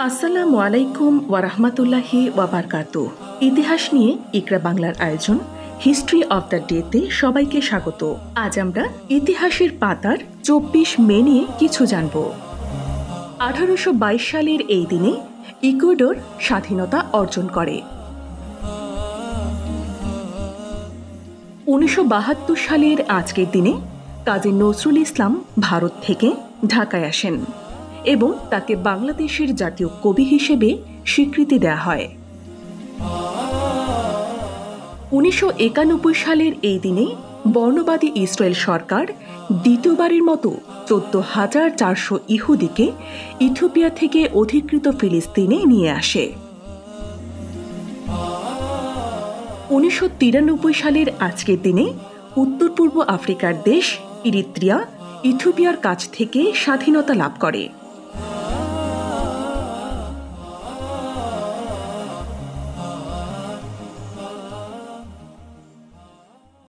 আসসালামু আলাইকুম ওয়ারাহমাতুল্লাহি ওয়াবারকাতু। ইতিহাস নিয়ে ইকরা বাংলার আয়োজন হিস্ট্রি অব দ্য ডেতে সবাইকে স্বাগত। আজ আমরা ইতিহাসের পাতার ২৪ মে নিয়ে কিছু জানব। ১৮২২ সালের এই দিনে ইকুয়েডর স্বাধীনতা অর্জন করে। ১৯৭২ সালের আজকের দিনে কাজী নজরুল ইসলাম ভারত থেকে ঢাকায় আসেন এবং তাকে বাংলাদেশের জাতীয় কবি হিসেবে স্বীকৃতি দেওয়া হয়। ১৯৯১ সালের এই দিনে বর্ণবাদী ইসরায়েল সরকার দ্বিতীয়বারের মতো ১৪,৪০০ ইহুদিকে ইথিওপিয়া থেকে অধিকৃত ফিলিস্তিনে নিয়ে আসে। ১৯৯৩ সালের আজকের দিনে উত্তর পূর্ব আফ্রিকার দেশ ইরিত্রিয়া ইথিওপিয়ার কাছ থেকে স্বাধীনতা লাভ করে।